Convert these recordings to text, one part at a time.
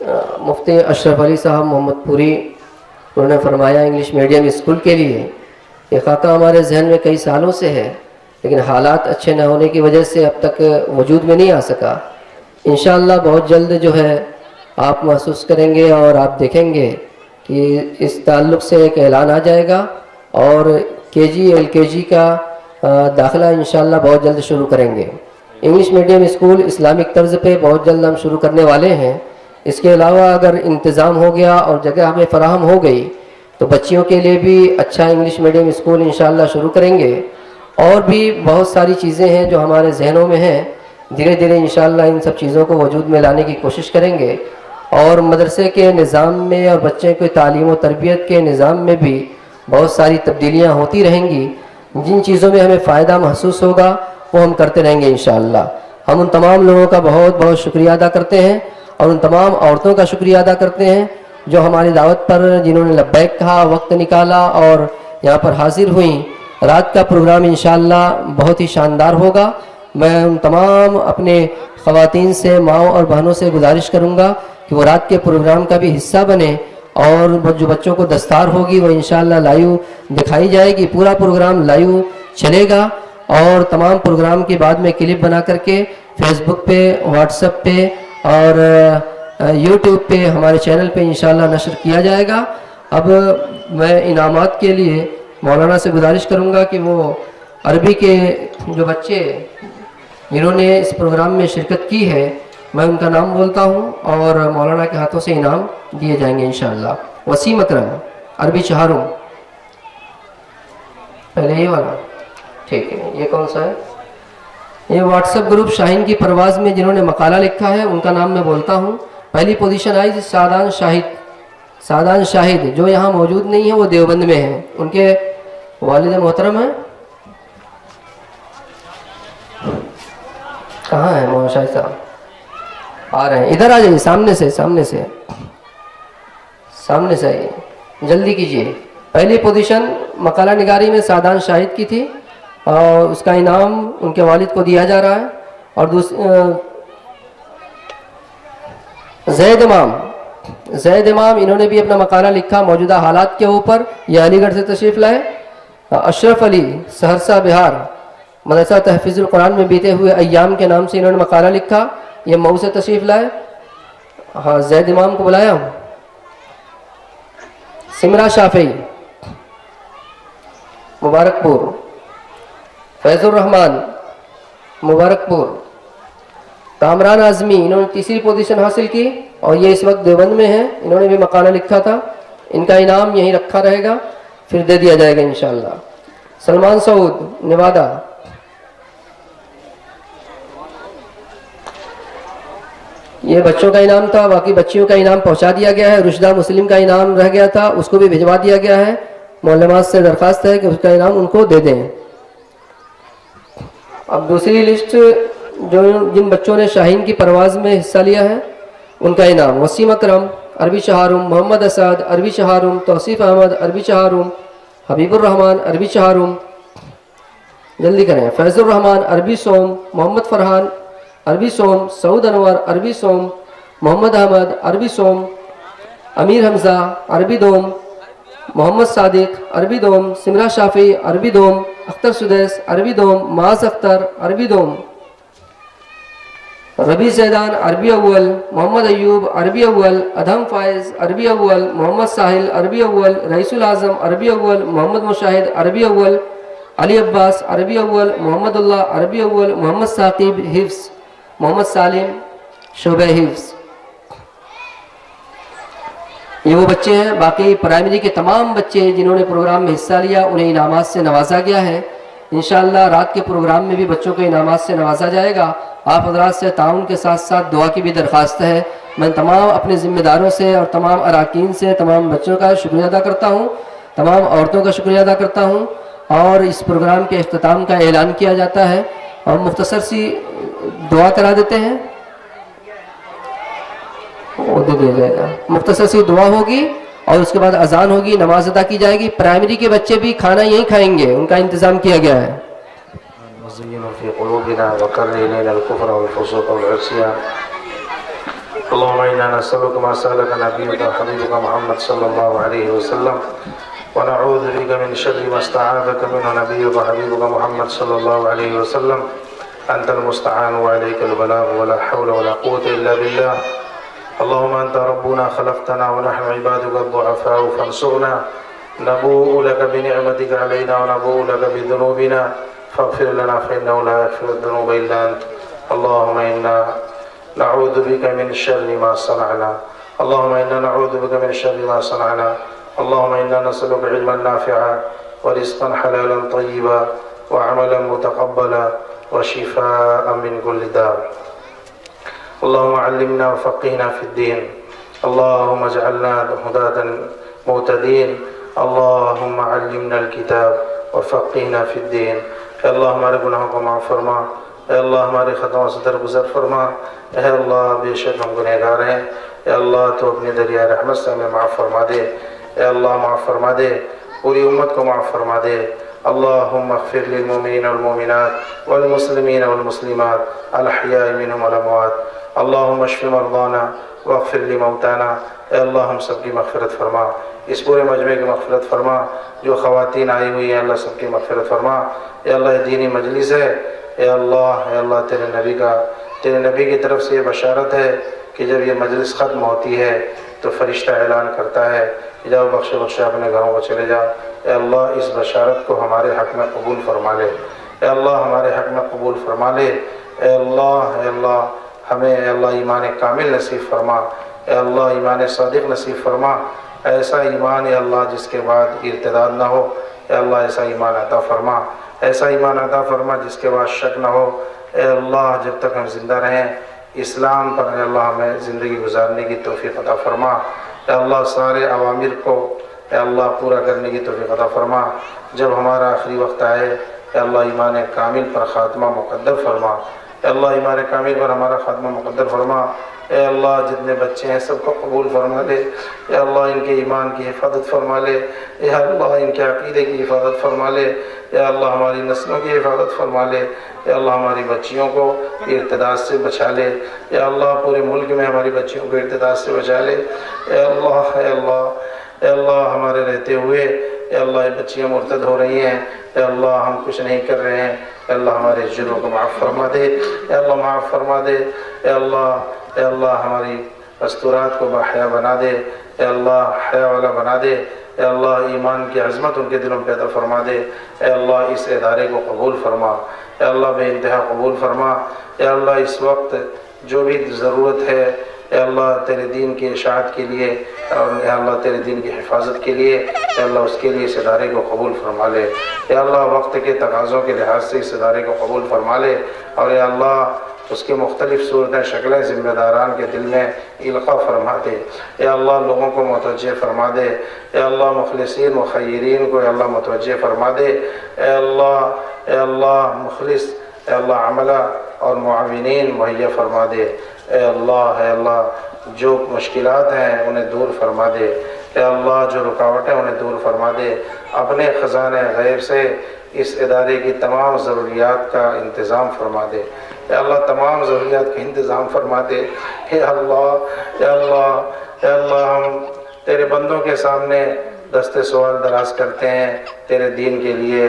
مفتی اشرف علی صاحب محمد پوری، انہوں نے فرمایا انگلش میڈیم اسکول کے لیے یہ خاکہ ہمارے ذہن میں کئی سالوں سے ہے، لیکن حالات اچھے نہ ہونے کی وجہ سے اب تک وجود میں نہیں آ سکا۔ انشاءاللہ بہت جلد جو ہے آپ محسوس کریں گے اور آپ دیکھیں گے کہ اس تعلق سے ایک اعلان آ جائے گا، اور کے جی ایل کے جی کا داخلہ انشاءاللہ بہت جلد شروع کریں گے۔ انگلش میڈیم اسکول اسلامک طرز پہ بہت جلد ہم شروع کرنے والے ہیں۔ اس کے علاوہ اگر انتظام ہو گیا اور جگہ ہمیں فراہم ہو گئی تو بچیوں کے لیے بھی اچھا انگلش میڈیم اسکول انشاءاللہ شروع کریں گے۔ اور بھی بہت ساری چیزیں ہیں جو ہمارے ذہنوں میں ہیں، دھیرے دھیرے انشاءاللہ ان سب چیزوں کو وجود میں لانے کی کوشش کریں گے، اور مدرسے کے نظام میں اور بچے کے تعلیم و تربیت کے نظام میں بھی بہت ساری تبدیلیاں ہوتی رہیں گی۔ جن چیزوں میں ہمیں فائدہ محسوس ہوگا وہ ہم کرتے رہیں گے انشاءاللہ۔ ہم ان تمام لوگوں کا بہت بہت شکریہ ادا کرتے ہیں، اور ان تمام عورتوں کا شکریہ ادا کرتے ہیں جو ہماری دعوت پر جنہوں نے لبیک کہا، وقت نکالا اور یہاں پر حاضر ہوئیں۔ رات کا پروگرام انشاءاللہ بہت ہی شاندار ہوگا۔ میں ان تمام اپنے خواتین سے، ماؤں اور بہنوں سے گزارش کروں گا کہ وہ رات کے پروگرام کا بھی حصہ بنے، اور جو بچوں کو دستار ہوگی وہ انشاءاللہ لائیو دکھائی جائے گی۔ پورا پروگرام لائیو چلے گا، اور تمام پروگرام کے بعد میں کلپ بنا کر کے فیس بک پہ، واٹس ایپ پہ اور یوٹیوب پہ ہمارے چینل پہ انشاءاللہ نشر کیا جائے گا۔ اب میں انعامات کے لیے مولانا سے گزارش کروں گا کہ وہ عربی کے جو بچے جنہوں نے اس پروگرام میں شرکت کی ہے میں ان کا نام بولتا ہوں، اور مولانا کے ہاتھوں سے انعام دیے جائیں گے انشاءاللہ۔ وسیم اکرم، عربی چہارم، پہلے یہ والا ٹھیک ہے۔ یہ کون سا ہے؟ یہ واٹس ایپ گروپ شاہین کی پرواز میں جنہوں نے مقالہ لکھا ہے ان کا نام میں بولتا ہوں۔ پہلی پوزیشن آئی سعدان شاہد، سعدان شاہد جو یہاں موجود نہیں ہیں، وہ دیوبند میں ہیں، ان کے والد محترم ہیں۔ کہاں ہیں مولانا شاہد صاحب؟ آ رہے ہیں، ادھر آ جائیے، سامنے سے آئیے، جلدی کیجیے۔ پہلی پوزیشن مقالہ نگاری میں سعدان شاہد کی تھی، اور اس کا انعام ان کے والد کو دیا جا رہا ہے۔ اور زید امام انہوں نے بھی اپنا مقالہ لکھا موجودہ حالات کے اوپر، یہ علی گڑھ سے تشریف لائے۔ اشرف علی، سہرسہ بہار، مدرسہ تحفیظ القرآن میں بیتے ہوئے ایام کے نام سے انہوں نے مقالہ لکھا، یہ مئو سے تشریف لائے۔ ہاں، زید امام کو بلایا ہوں۔ سمرا شافعی، مبارک پور۔ فیض الرحمان، مبارک پور۔ کامران اعظمی، انہوں نے تیسری پوزیشن حاصل کی، اور یہ اس وقت دیوبند میں ہیں، انہوں نے بھی مقالہ لکھا تھا، ان کا انعام یہیں رکھا رہے گا، پھر دے دیا جائے گا انشاءاللہ۔ سلمان سعود، نوادہ۔ یہ بچوں کا انعام تھا، باقی بچیوں کا انعام پہنچا دیا گیا ہے۔ رشدہ مسلم کا انعام رہ گیا تھا، اس کو بھی بھجوا دیا گیا ہے۔ معلمات سے درخواست ہے کہ اس کا انعام ان کو دے دیں۔ اب دوسری لسٹ جن بچوں نے شاہین کی پرواز میں حصہ لیا ہے ان کا انعام: وسیم اکرم، عربی چہارم، محمد اسد، عربی چہارم، توصیف احمد، عربی چہارم، حبیب الرحمان، عربی چہارم، جلدی کریں، فیض الرحمان، عربی سوم، محمد فرحان، عربی سوم، سعود انور، عربی سوم، محمد احمد، عربی سوم، امیر حمزہ، عربی دوم، محمد صادق، عربی دوم، سمرا شافعی، عربی دوم، اختر سدیس، عربی دوم، معاذ اختر، عربی دوم، ربی زیدان، عربی اول، محمد ایوب، عربی اول، ادہم فائز، عربی اول، محمد ساحل، عربی اول، رئیس الاعظم، عربی اول، محمد مشاہد، عربی اول، علی عباس، عربی اول، محمد اللہ، عربی اول، محمد ثاقب، حفظ، محمد سالم، شعبہ حفظ۔ یہ وہ بچے ہیں۔ باقی پرائمری کے تمام بچے جنہوں نے پروگرام میں حصہ لیا انہیں انعامات سے نوازا گیا ہے۔ انشاءاللہ رات کے پروگرام میں بھی بچوں کو انعامات سے نوازا جائے گا۔ آپ حضرات سے تعاون کے ساتھ ساتھ دعا کی بھی درخواست ہے۔ میں تمام اپنے ذمہ داروں سے اور تمام اراکین سے تمام بچوں کا شکریہ ادا کرتا ہوں، تمام عورتوں کا شکریہ ادا کرتا ہوں، اور اس پروگرام کے اختتام کا اعلان کیا جاتا ہے، اور مختصر سی دعا کرا دیتے ہیں، وہ دے دیا جائے گا۔ مختصر سی دعا ہوگی اور اس کے بعد اذان ہوگی، نماز ادا کی جائے گی۔ پرائمری کے بچے بھی کھانا یہیں کھائیں گے، ان کا انتظام کیا گیا ہے۔ وزين في قلوبنا وكره إلينا الكفر والفسوق والعصيان اللهم إنا نسألك ما سألك نبيك وحبيبك محمد صلى الله عليه وسلم ونعوذ بك من شر ما استعاذك منه نبيك وحبيبك محمد صلى الله عليه وسلم أنت المستعان وعليك البلاغ ولا حول ولا قوة إلا بالله. اللهم أنت ربنا خلقتنا ونحن عبادك الضعفاء فانصرنا. نبوء لك بنعمتك علينا ونبوء لك بذنوبنا فاغفر لنا فإنه لا يغفر الذنوب إلا أنت. اللهم إنا نعوذ بك من شر ما صنعنا. اللهم إنا نعوذ بك من شر ما صنعنا. اللهم إنا نسألك علما نافعا ورزقا حلالا طيبا وعملا متقبلا وشفاء من كل داء. اللهم علمنا وفقهنا في الدين. اللهم اجعلنا هداة مهتدين. اللهم علمنا الكتاب وفقهنا في الدين. اے اللہ ہمارے گناہوں کو معاف فرما. اے اللہ ہمارے خطاؤں سے درگزر فرما. اے اللہ بے شک ہم گنہگار ہیں. اے اللہ تو اپنی دریائے رحمت سے ہمیں معاف فرما دے. اے اللہ معاف فرما دے. پوری امت کو معاف فرما دے. اللهم اغفر للمؤمنين والمؤمنات والمسلمين والمسلمات الأحياء منهم والأموات. اللهم اشف مرضانا واغفر لموتانا. اے اللہ ہم سب کی مغفرت فرما. اس پورے مجمع کی مغفرت فرما. جو خواتین آئی ہوئی ہیں اللہ سب کی مغفرت فرما. اے اللہ یہ دینی مجلس ہے. اے اللہ تیرے نبی کی طرف سے یہ بشارت ہے کہ جب یہ مجلس ختم ہوتی ہے تو فرشتہ اعلان کرتا ہے کہ جاؤ بخش اپنے گھروں کو چلے جاؤ. اے اللہ اس بشارت کو ہمارے حق میں قبول فرما لے. اے اللہ ہمارے حق میں قبول فرما لے. اے اللہ ہمیں اے اللہ ایمان کامل نصیب فرما. اے اللہ ایمان صادق نصیب فرما. ایسا ایمان اے اللہ جس کے بعد ارتداد نہ ہو. اے اللہ ایسا ایمان عطا فرما. ایسا ایمان عطا فرما جس کے بعد شک نہ ہو. اے اللہ جب تک ہم زندہ رہیں اسلام پر اے اللہ ہمیں زندگی گزارنے کی توفیق عطا فرما. اے اللہ سارے اوامر کو اے اللہ پورا کرنے کی توفیق عطا فرما. جب ہمارا آخری وقت آئے اے اللہ ایمان کامل پر خاتمہ مقدر فرما. اے اللہ ایمان کامل پر ہمارا خاتمہ مقدر فرما. اے اللہ جتنے بچے ہیں سب کو قبول فرما لے. اے اللہ ان کے ایمان کی حفاظت فرما لے. اے اللہ ان کے عقیدے کی حفاظت فرما لے. اے اللہ ہماری نسلوں کی حفاظت فرما لے. اے اللہ ہماری بچیوں کو ارتداد سے بچا لے. اے اللہ پورے ملک میں ہماری بچیوں کو ارتداد سے بچا لے. اے اللہ ہمارے رہتے ہوئے اے اللہ یہ بچیاں مرتد ہو رہی ہیں. اے اللہ ہم کچھ نہیں کر رہے ہیں. اے اللہ ہمارے جرموں کو معاف فرما دے. اے اللہ معاف فرما دے. اے اللہ ہماری مستورات کو باحیا بنا دے. اے اللہ حیا والا بنا دے. اے اللہ ایمان کی عظمت ان کے دلوں میں پیدا فرما دے. اے اللہ اس ادارے کو قبول فرما. اے اللہ بے انتہا قبول فرما. اے اللہ اس وقت جو بھی ضرورت ہے اے اللہ تیرے دین کی اشاعت کے لیے اور اے اللہ تیرے دین کی حفاظت کے لیے اے اللہ اس کے لیے اس ادارے کو قبول فرما لے. اے اللہ وقت کے تقاضوں کے لحاظ سے اس ادارے کو قبول فرما لے. اور اے اللہ اس کے مختلف صورتیں شکلیں ذمہ داران کے دل میں القاء فرما دے. اے اللہ لوگوں کو متوجہ فرما دے. اے اللہ مخلصین مخیرین کو اے اللہ متوجہ فرما دے. اے اللہ مخلص اے اللہ عملہ اور معاونین مہیا فرما دے. اے اللہ جو مشکلات ہیں انہیں دور فرما دے. اے اللہ جو رکاوٹیں انہیں دور فرما دے. اپنے خزانے غیب سے اس ادارے کی تمام ضروریات کا انتظام فرما دے. اے اللہ تمام ضروریات کا انتظام فرما دے. اے اللہ ہم تیرے بندوں کے سامنے دست سوال دراز کرتے ہیں تیرے دین کے لیے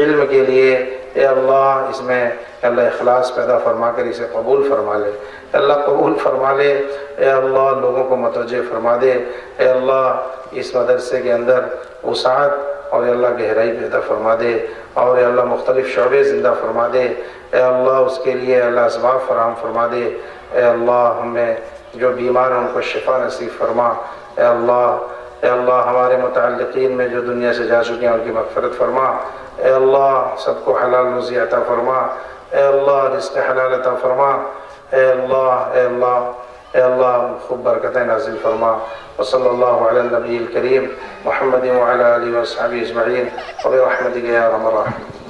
علم کے لیے. اے اللہ اس میں اللہ اخلاص پیدا فرما کر اسے قبول فرما لے. اللہ قبول فرما لے. اے اللہ لوگوں کو متوجہ فرما دے. اے اللہ اس مدرسے کے اندر وسعت اور اے اللہ گہرائی پیدا فرما دے. اور اے اللہ مختلف شعبے زندہ فرما دے. اے اللہ اس کے لیے اللہ اسباب فراہم فرما دے. اے اللہ ہمیں جو بیمار ہیں ان کو شفا نصیب فرما. اے اللہ ہمارے متعلقین میں جو دنیا سے جا چکے ہیں ان کی مغفرت فرما. اے اللہ سب کو حلال روزی عطا فرما. اے اللہ رزق حلال عطا فرما. اے اللہ خوب برکتیں نازل فرما. وصلی اللہ علی النبی الکریم محمد وعلی آلہ وصحبہ اجمعین وبرحمتک یا ارحم الراحمین.